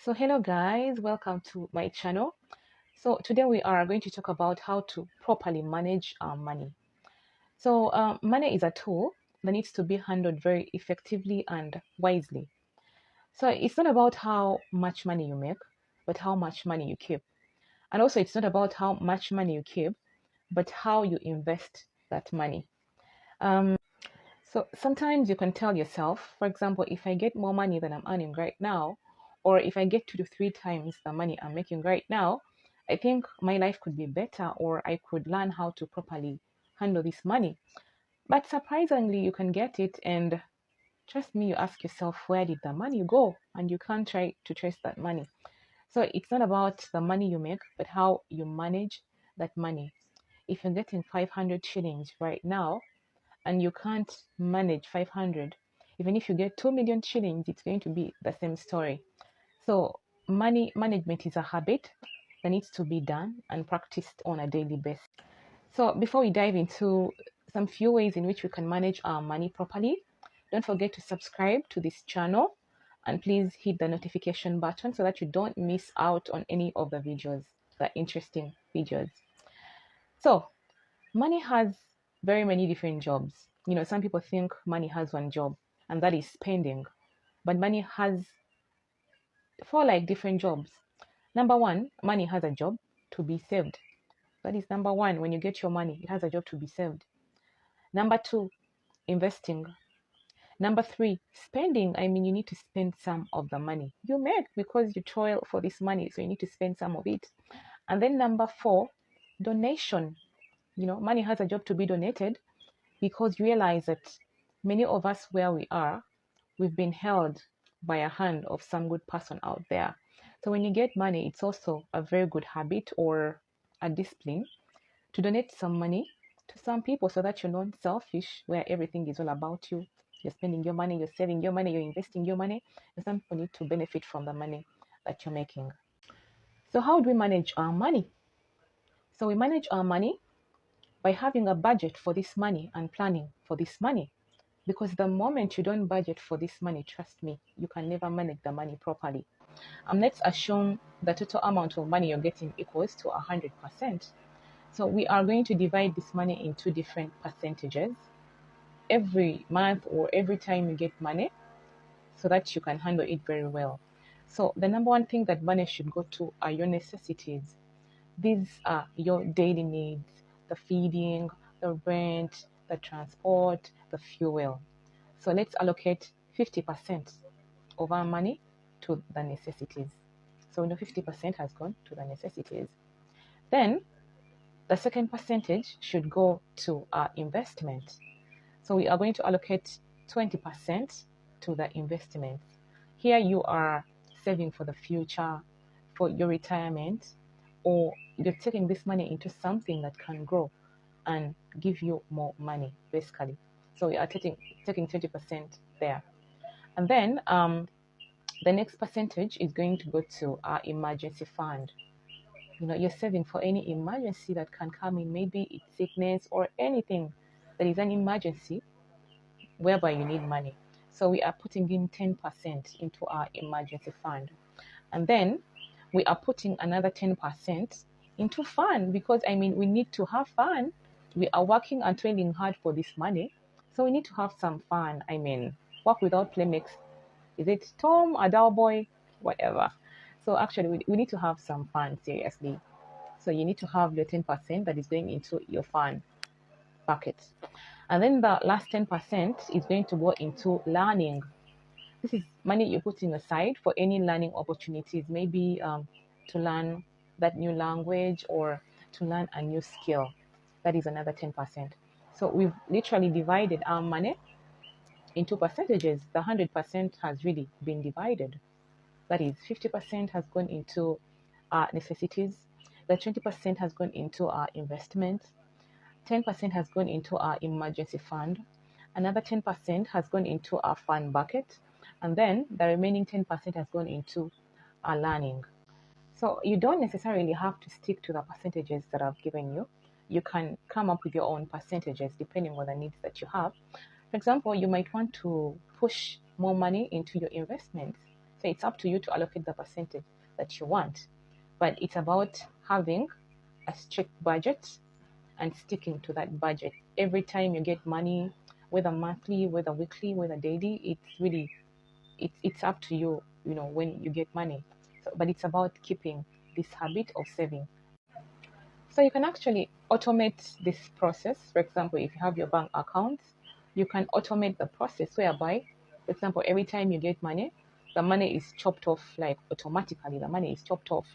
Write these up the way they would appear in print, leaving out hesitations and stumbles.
So hello guys, welcome to my channel. So today we are going to talk about how to properly manage our money. So money is a tool that needs to be handled very effectively and wisely. So it's not about how much money you make, but how much money you keep. And also it's not about how much money you keep, but how you invest that money. Um, So sometimes you can tell yourself, for example, if I get more money than I'm earning right now, or if I get 2 to 3 times the money I'm making right now, I think my life could be better, or I could learn how to properly handle this money. But surprisingly, you can get it, and trust me, you ask yourself, where did the money go? And you can't try to trace that money. So it's not about the money you make, but how you manage that money. If you're getting 500 shillings right now, and you can't manage 500, even if you get 2 million shillings, it's going to be the same story. So money management is a habit that needs to be done and practiced on a daily basis. So before we dive into some few ways in which we can manage our money properly, don't forget to subscribe to this channel and please hit the notification button so that you don't miss out on any of the videos, the interesting videos. So money has very many different jobs. Some people think money has one job, and that is spending. But money has four like different jobs. Number one, money has a job to be saved. That is number one. When you get your money, it has a job to be saved. Number two, investing. Number three, spending. I mean, you need to spend some of the money you make because you toil for this money, so you need to spend some of it. And then number four, donation. Money has a job to be donated, because realize that many of us where we are, we've been held by a hand of some good person out there. So when you get money, it's also a very good habit or a discipline to donate some money to some people so that you're not selfish, where everything is all about you. You're spending your money, you're saving your money, you're investing your money, and some people need to benefit from the money that you're making. So how do we manage our money? So we manage our money by having a budget for this money and planning for this money. Because the moment you don't budget for this money, trust me, you can never manage the money properly. Let's assume the total amount of money you're getting equals to 100%. So we are going to divide this money into different percentages every month or every time you get money, so that you can handle it very well. So the number one thing that money should go to are your necessities. These are your daily needs: the feeding, the rent, the transport, the fuel. So let's allocate 50% of our money to the necessities. So 50% has gone to the necessities. Then the second percentage should go to our investment. So we are going to allocate 20% to the investments. Here you are saving for the future, for your retirement, or you're taking this money into something that can grow and give you more money, basically. So we are taking 20% there. And then the next percentage is going to go to our emergency fund. You're saving for any emergency that can come in, maybe it's sickness or anything that is an emergency whereby you need money. So we are putting in 10% into our emergency fund. And then we are putting another 10% into fun, because we need to have fun. We are working and toiling hard for this money, so we need to have some fun. Work without play makes, is it Tom, a dull boy, whatever. So actually we need to have some fun, seriously. So you need to have your 10% that is going into your fun bucket. And then the last 10% is going to go into learning. This is money you're putting aside for any learning opportunities, maybe to learn that new language or to learn a new skill. That is another 10%. So we've literally divided our money into percentages. The 100% has really been divided. That is 50% has gone into our necessities, the 20% has gone into our investments, 10% has gone into our emergency fund, another 10% has gone into our fun bucket, and then the remaining 10% has gone into our learning. So you don't necessarily have to stick to the percentages that I've given you. You can come up with your own percentages depending on the needs that you have. For example, you might want to push more money into your investments. So it's up to you to allocate the percentage that you want. But it's about having a strict budget and sticking to that budget. Every time you get money, whether monthly, whether weekly, whether daily, it's really it's up to you, when you get money. So, but it's about keeping this habit of saving. So you can actually automate this process. For example, if you have your bank account, you can automate the process whereby, for example, every time you get money, the money is chopped off like automatically. The money is chopped off.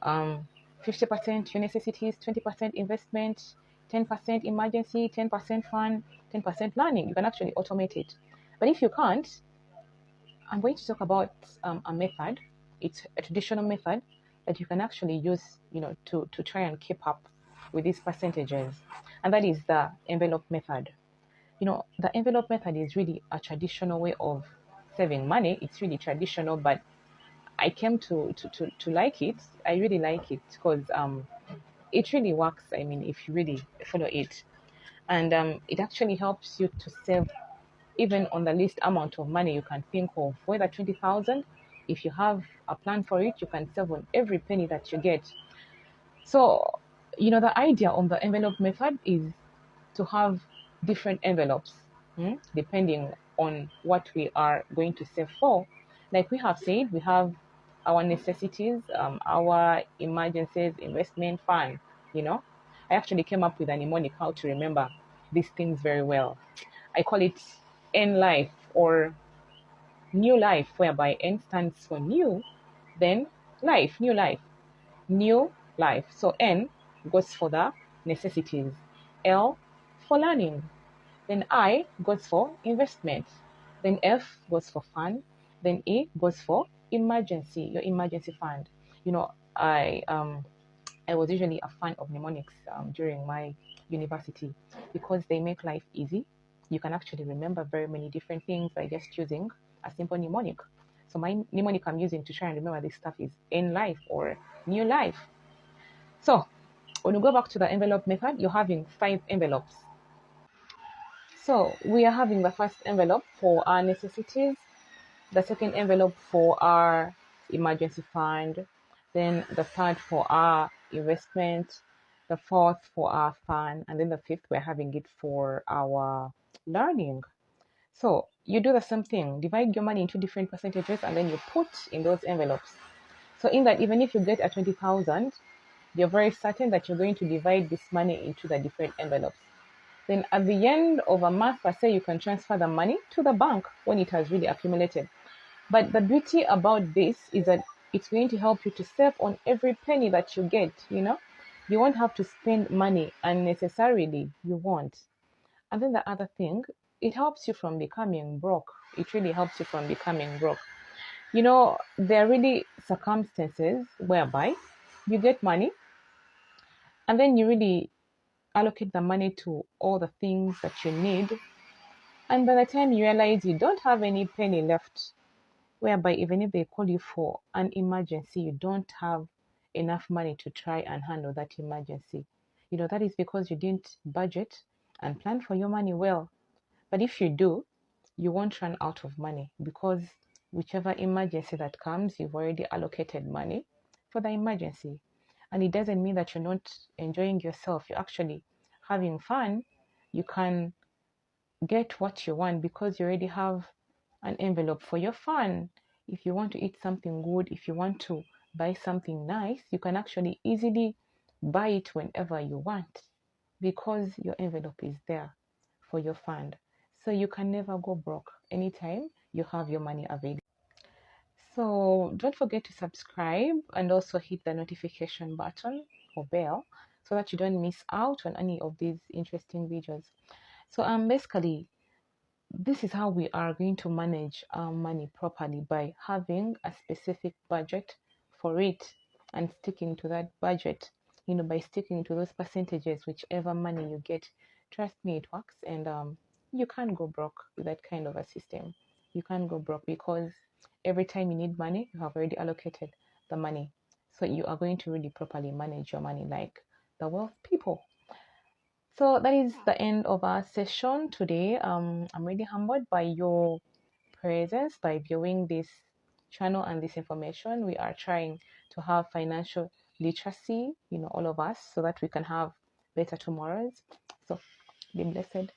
50% your necessities, 20% investment, 10% emergency, 10% fun, 10% learning. You can actually automate it. But if you can't, I'm going to talk about a method. It's a traditional method that you can actually use, to try and keep up with these percentages. And that is the envelope method. The envelope method is really a traditional way of saving money. It's really traditional, but I came to like it. I really like it because it really works. I mean, if you really follow it, and it actually helps you to save even on the least amount of money you can think of, whether 20,000. If you have a plan for it, you can save on every penny that you get. So, the idea on the envelope method is to have different envelopes, depending on what we are going to save for. Like we have said, we have our necessities, our emergencies, investment fund. You know, I actually came up with a mnemonic how to remember these things very well. I call it N life or new life, whereby N stands for new, then life, new life. So N goes for the necessities, L for learning, then I goes for investment, then F goes for fun, then E goes for emergency, your emergency fund. You know, I was usually a fan of mnemonics during my university because they make life easy. You can actually remember very many different things by just choosing a simple mnemonic. So my mnemonic I'm using to try and remember this stuff is in life or new life. So when you go back to the envelope method, you're having 5 envelopes. So we are having the first envelope for our necessities, the second envelope for our emergency fund, then the third for our investment, the fourth for our fund, and then the fifth we're having it for our learning. So you do the same thing, divide your money into different percentages and then you put in those envelopes. So in that, even if you get a 20,000, you're very certain that you're going to divide this money into the different envelopes. Then at the end of a month, per se, you can transfer the money to the bank when it has really accumulated. But the beauty about this is that it's going to help you to save on every penny that you get, You won't have to spend money unnecessarily, you won't. And then the other thing, it helps you from becoming broke. It really helps you from becoming broke. There are really circumstances whereby you get money and then you really allocate the money to all the things that you need. And by the time you realize you don't have any penny left, whereby even if they call you for an emergency, you don't have enough money to try and handle that emergency. That is because you didn't budget and plan for your money well. But if you do, you won't run out of money because whichever emergency that comes, you've already allocated money for the emergency. And it doesn't mean that you're not enjoying yourself. You're actually having fun. You can get what you want because you already have an envelope for your fun. If you want to eat something good, if you want to buy something nice, you can actually easily buy it whenever you want because your envelope is there for your fund. So you can never go broke anytime you have your money available. So don't forget to subscribe and also hit the notification button or bell so that you don't miss out on any of these interesting videos. So basically this is how we are going to manage our money properly, by having a specific budget for it and sticking to that budget, by sticking to those percentages, whichever money you get. Trust me, it works. And you can't go broke with that kind of a system. You can't go broke because every time you need money, you have already allocated the money. So you are going to really properly manage your money like the wealth people. So that is the end of our session today. I'm really humbled by your presence, by viewing this channel and this information. We are trying to have financial literacy, all of us, so that we can have better tomorrows. So be blessed.